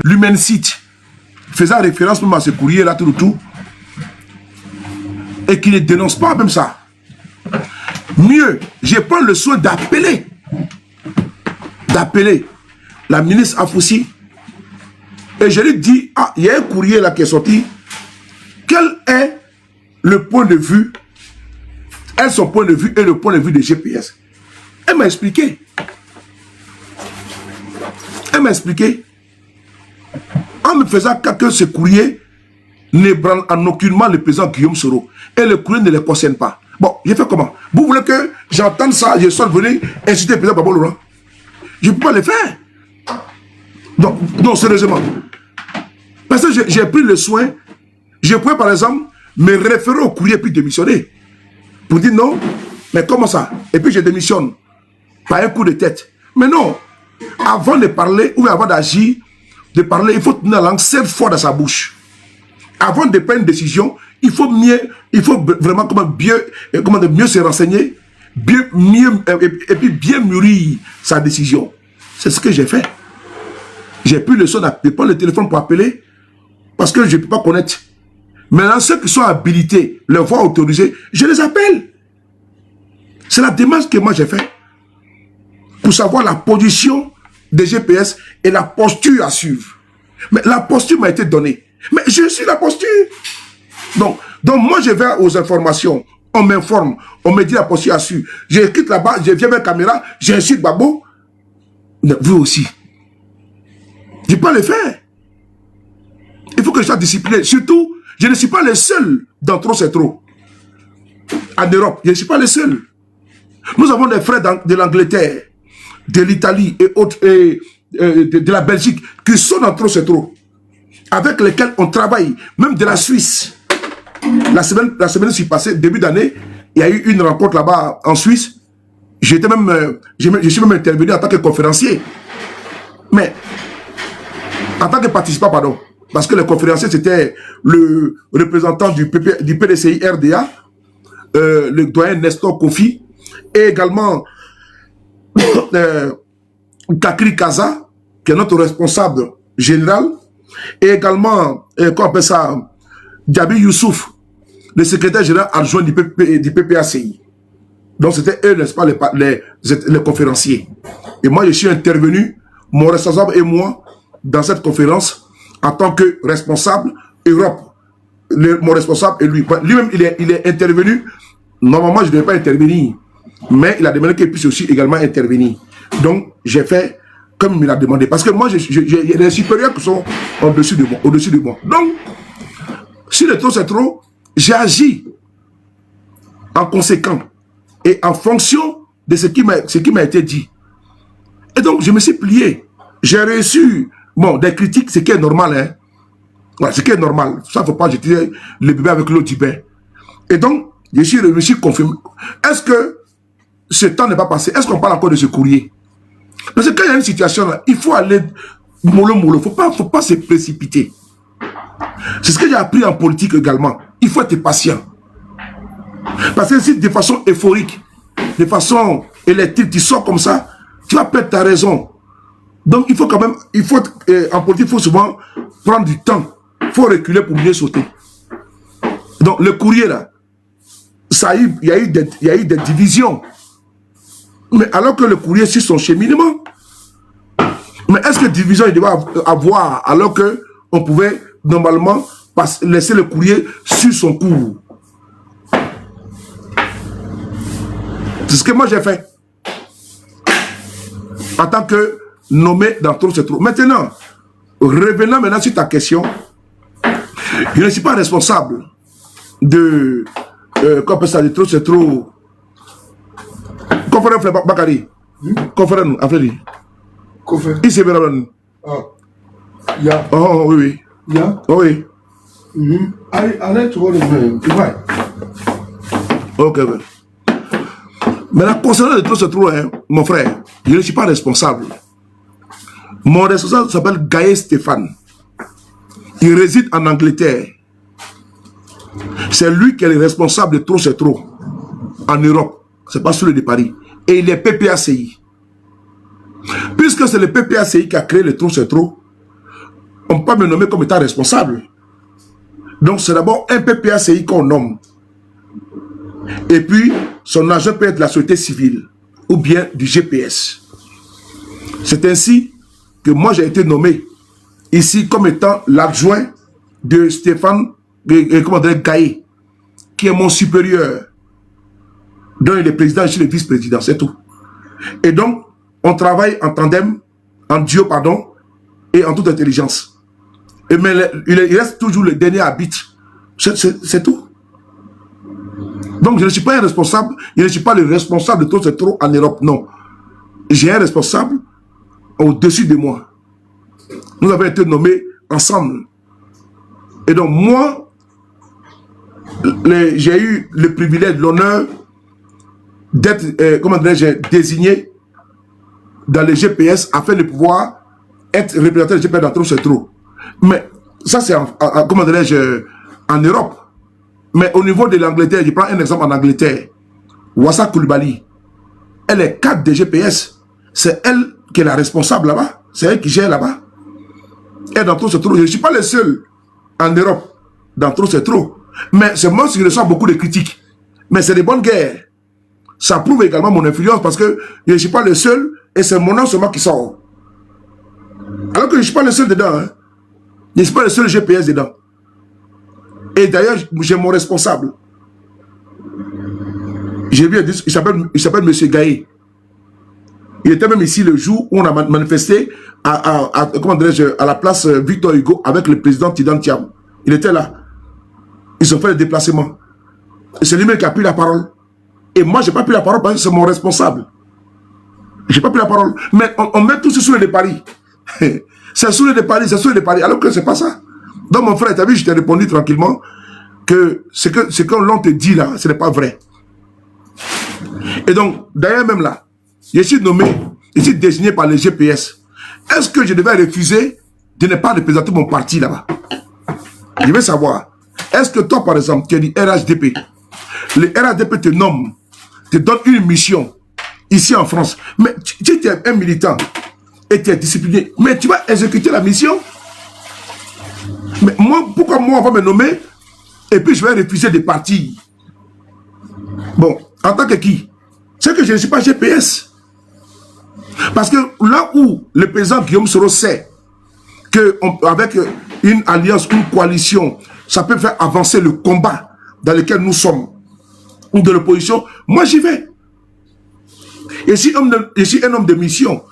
l'Human Site, faisant référence même à ce courrier-là, tout, et qui ne dénonce pas même ça. Mieux, je prends le soin d'appeler la ministre Afoussi, et je lui dis, ah, il y a un courrier là qui est sorti, quel est le point de vue, son point de vue et le point de vue des GPS. Elle m'a expliqué. En me faisant que ce courrier n'ébranle en aucunement le président Guillaume Soro. Et le courrier ne les concerne pas. Bon, j'ai fait comment? Vous voulez que j'entende ça, je sois venu inciter le président Gbagbo Laurent? Je ne peux pas le faire. Donc, non, sérieusement. Parce que j'ai pris le soin, je pouvais par exemple me référer au courrier puis démissionner. Pour dire non, mais comment ça? Et puis je démissionne. Par un coup de tête. Mais non, avant de parler ou avant d'agir, de parler, il faut tenir la langue 7 fois dans sa bouche. Avant de prendre une décision, il faut vraiment mieux se renseigner, et puis bien mûrir sa décision. C'est ce que j'ai fait. J'ai pris le soin de prendre le téléphone pour appeler, parce que je ne peux pas connaître. Maintenant, ceux qui sont habilités, leur voix autorisée, je les appelle. C'est la démarche que moi j'ai fait pour savoir la position des GPS et la posture à suivre. Mais la posture m'a été donnée. Mais je suis la posture. Donc moi je vais aux informations, on m'informe, on me dit la posture à suivre. Je quitte là-bas, je viens avec la caméra, j'insulte Gbagbo. Vous aussi. Je ne peux pas le faire. Il faut que je sois discipliné. Surtout, je ne suis pas le seul dans Trop c'est trop. En Europe, je ne suis pas le seul. Nous avons des frères de l'Angleterre, de l'Italie et autres, de la Belgique, qui sont dans Trop c'est trop, avec lesquels on travaille, même de la Suisse. La semaine qui passée, début d'année, il y a eu une rencontre là-bas en Suisse. Je suis même intervenu en tant que conférencier. Mais, en tant que participant, pardon, parce que le conférencier, c'était le représentant du PDCI RDA, le doyen Nestor Kofi, et également Kakri Kaza, qui est notre responsable général, et également, qu'on appelle ça, Diaby Youssouf, le secrétaire général adjoint du PPACI. Donc c'était eux, n'est-ce pas, les conférenciers. Et moi, je suis intervenu, mon responsable et moi, dans cette conférence, en tant que responsable Europe. Mon responsable et lui. Lui-même, il est intervenu. Normalement, je ne devais pas intervenir. Mais il a demandé qu'il puisse aussi également intervenir. Donc, j'ai fait comme il m'a demandé. Parce que moi, j'ai des supérieurs qui sont au-dessus de moi. Donc, si le trop c'est trop, j'ai agi en conséquent et en fonction de ce qui m'a été dit. Et donc, je me suis plié. J'ai reçu, bon, des critiques, ce qui est normal, hein. Voilà, ce qui est normal. Ça ne faut pas jeter le bébé avec l'eau du bain. Et donc, je me suis confirmé. Est-ce que ce temps n'est pas passé? Est-ce qu'on parle encore de ce courrier? Parce que quand il y a une situation là, il faut aller mollo. Il ne faut pas se précipiter. C'est ce que j'ai appris en politique également. Il faut être patient. Parce que si de façon euphorique, de façon électrique, tu sors comme ça, tu vas perdre ta raison. Donc il faut quand même, en politique, il faut souvent prendre du temps. Il faut reculer pour mieux sauter. Donc le courrier là, il y a eu des divisions. Mais alors que le courrier suit son cheminement. Mais est-ce que division il devait avoir alors qu'on pouvait normalement laisser le courrier sur son cours? C'est ce que moi j'ai fait. En tant que nommé dans Trop c'est trop. Maintenant, revenant maintenant sur ta question, je ne suis pas responsable de de Trop c'est trop. Conférence Bakari. Conférence, Afredi. Conférence. Ici, Béraban. Ah. Ya. Oh, oui. Ya. Oh, oui. Allez, tu vois le même. Tu vois. Ok, ben. Maintenant, concernant le Trop c'est trop, hein, mon frère, je ne suis pas responsable. Mon responsable s'appelle Gaël Stéphane. Il réside en Angleterre. C'est lui qui est le responsable de Trop c'est trop en Europe. C'est pas celui de Paris. Et il est PPACI. Puisque c'est le PPACI qui a créé le Trop c'est trop, on ne peut pas me nommer comme étant responsable. Donc c'est d'abord un PPACI qu'on nomme. Et puis, son agent peut être la société civile ou bien du GPS. C'est ainsi que moi j'ai été nommé ici comme étant l'adjoint de Stéphane Gaye, qui est mon supérieur, dont il est président et je suis le vice-président, c'est tout. Et donc, on travaille en tandem, en duo, pardon, et en toute intelligence. Et mais il reste toujours le dernier arbitre. C'est tout. Donc, je ne suis pas un responsable, je ne suis pas le responsable de tout ce trop en Europe, non. J'ai un responsable au-dessus de moi. Nous avons été nommés ensemble. Et donc, moi, j'ai eu le privilège, l'honneur d'être, comment dirais-je, désigné dans les GPS afin de pouvoir être représentant des GPS dans trop c'est trop. Mais ça, c'est comment dirais-je, en Europe. Mais au niveau de l'Angleterre, je prends un exemple en Angleterre. Wassa Koulibaly, elle est cadre des GPS. C'est elle qui est la responsable là-bas. C'est elle qui gère là-bas. Et dans trop c'est trop, je ne suis pas le seul en Europe. Dans trop c'est trop. Mais c'est moi qui reçois beaucoup de critiques. Mais c'est des bonnes guerres. Ça prouve également mon influence parce que je ne suis pas le seul et c'est mon nom seulement qui sort. Alors que je ne suis pas le seul dedans. Hein. Je ne suis pas le seul GPS dedans. Et d'ailleurs, j'ai mon responsable. J'ai vu, il s'appelle M. Gaye. Il était même ici le jour où on a manifesté comment dirais-je, à la place Victor Hugo avec le président Tidan Thiam. Il était là. Ils ont fait le déplacement. C'est lui-même qui a pris la parole. Et moi, je n'ai pas pris la parole parce que c'est mon responsable. Je n'ai pas pris la parole. Mais on met tout sur les paris. C'est sur les paris, c'est sur les paris. Alors que ce n'est pas ça. Donc mon frère, tu as vu, je t'ai répondu tranquillement que ce que l'on te dit là, ce n'est pas vrai. Et donc, d'ailleurs même là, je suis nommé, je suis désigné par les GPS. Est-ce que je devais refuser de ne pas représenter mon parti là-bas? Je veux savoir. Est-ce que toi, par exemple, tu es du RHDP? Le RHDP te nomme, te donne une mission ici en France. Mais tu es un militant et tu es discipliné. Mais tu vas exécuter la mission? Mais moi, pourquoi moi on va me nommer et puis je vais refuser de partir? Bon, en tant que qui? C'est que je ne suis pas GPS. Parce que là où le président Guillaume Soro sait qu'avec une alliance, une coalition, ça peut faire avancer le combat dans lequel nous sommes, ou de l'opposition, moi j'y vais. Et si je suis un homme de mission,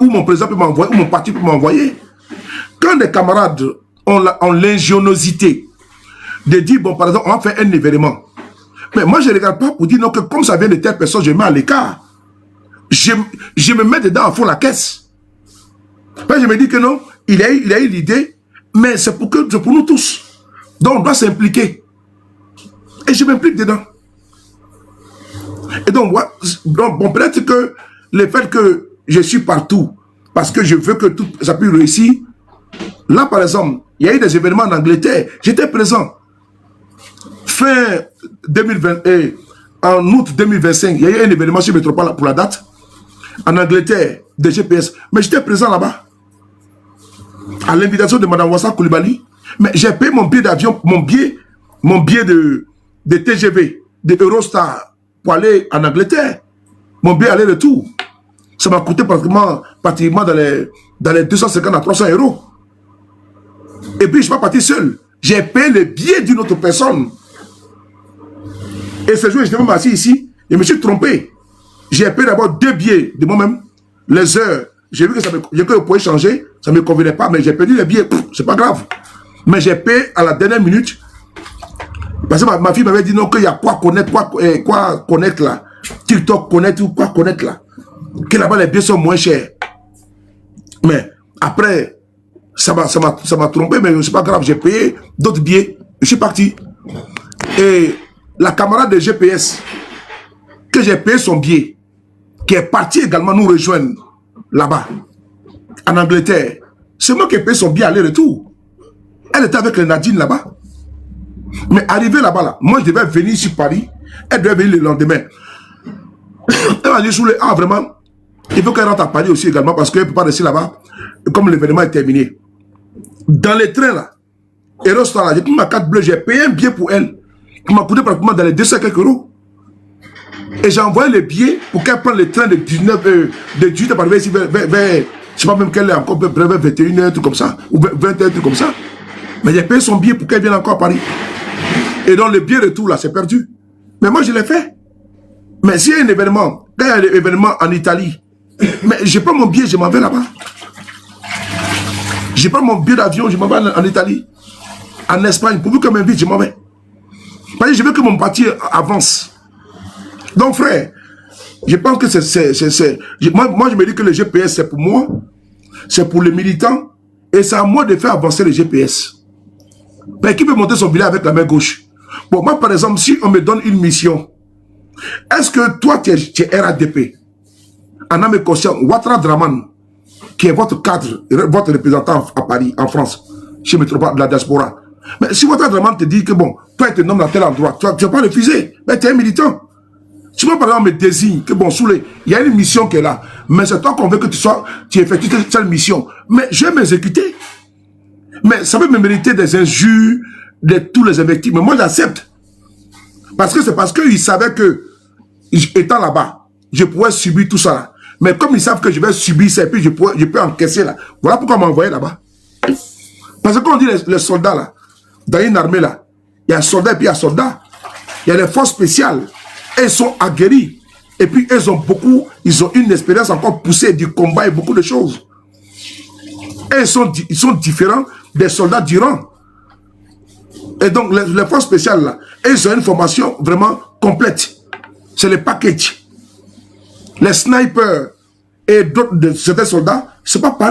où mon président peut m'envoyer, où mon parti peut m'envoyer, quand des camarades ont l'ingéniosité de dire, bon, par exemple, on va faire un événement. Mais moi, je ne regarde pas pour dire, non, que comme ça vient de telle personne, je mets à l'écart. Je me mets dedans à fond la caisse. Parce que je me dis que non, il a eu l'idée, mais c'est pour nous tous. Donc, on doit s'impliquer. Et je m'implique dedans. Et donc, bon, peut-être que le fait que je suis partout, parce que je veux que tout ça puisse réussir. Là, par exemple, il y a eu des événements en Angleterre. J'étais présent. Fin 2020, en août 2025, il y a eu un événement sur Métropole pour la date. En Angleterre, des GPS. Mais j'étais présent là-bas. À l'invitation de Mme Wassa Koulibaly. Mais j'ai payé mon billet d'avion, mon billet de TGV, de Eurostar, pour aller en Angleterre. Mon billet aller-retour. Ça m'a coûté pratiquement dans les 250 à 300 euros. Et puis, je ne suis pas parti seul. J'ai payé le billet d'une autre personne. Et ce jour, j'étais même assis ici. Et je me suis trompé. J'ai payé d'abord 2 billets de moi-même. Les heures. J'ai vu que je pouvais changer. Ça ne me convenait pas. Mais j'ai perdu les billets. C'est pas grave. Mais j'ai payé à la dernière minute. Parce que ma fille m'avait dit non, qu'il y a quoi connaître là. TikTok connaître ou quoi connaître là. Que là-bas, les billets sont moins chers. Mais après, ça m'a trompé, mais c'est pas grave. J'ai payé d'autres billets. Je suis parti. Et la camarade de GPS, que j'ai payé son billet, qui est parti également nous rejoindre là-bas, en Angleterre, c'est moi qui ai payé son billet aller-retour. Elle était avec les Nadine là-bas. Mais arrivé là-bas, là, moi je devais venir sur Paris, elle devait venir le lendemain. Elle m'a dit, vraiment, il faut qu'elle rentre à Paris aussi également parce qu'elle ne peut pas rester là-bas comme l'événement est terminé. Dans les trains là, Eurostar là, j'ai pris ma carte bleue, j'ai payé un billet pour elle, qui m'a coûté pratiquement dans les 200 quelques euros. Et j'ai envoyé le billet pour qu'elle prenne le train de 19 de 18 par ici vers, je sais pas même qu'elle est encore vers 21h, un truc comme ça, ou 21h, un truc comme ça. Mais j'ai payé son billet pour qu'elle vienne encore à Paris. Et donc le billet retour là, c'est perdu. Mais moi je l'ai fait. Mais s'il y a un événement, quand il y a un événement en Italie, mais je prends mon billet, je m'en vais là-bas. Je prends mon billet d'avion, je m'en vais en Italie, en Espagne, pourvu qu'elle m'invite, je m'en vais. Parce que je veux que mon parti avance. Donc frère, je pense que moi je me dis que le GPS c'est pour moi, c'est pour les militants, et c'est à moi de faire avancer le GPS. Mais qui peut monter son billet avec la main gauche? Bon, moi par exemple, si on me donne une mission, est-ce que toi tu es RADP, en âme et conscience, Ouattara Draman, qui est votre cadre, votre représentant à Paris, en France, chez Métropole de la diaspora. Mais si Ouattara Draman te dit que bon, toi tu te nommes dans tel endroit, tu ne vas pas refuser, mais tu es un militant. Si moi, par exemple, me désigne que bon, il y a une mission qui est là, mais c'est toi qu'on veut que tu effectues cette mission. Mais je vais m'exécuter. Mais ça peut me mériter des injures, de tous les invectives. Mais moi, j'accepte. Parce que c'est parce qu'ils savaient que, étant là-bas, je pourrais subir tout ça là. Mais comme ils savent que je vais subir ça, et puis je peux encaisser là. Voilà pourquoi on m'a envoyé là-bas. Parce que quand on dit les soldats là, dans une armée là, il y a soldats et puis il y a soldats. Il y a les forces spéciales. Ils sont aguerris. Et puis, ils ont une expérience encore poussée du combat et beaucoup de choses. Et ils sont différents des soldats d'Iran. Et donc, les forces spéciales, là, ils ont une formation vraiment complète. C'est le package. Les snipers et d'autres de certains soldats, c'est pas pareil.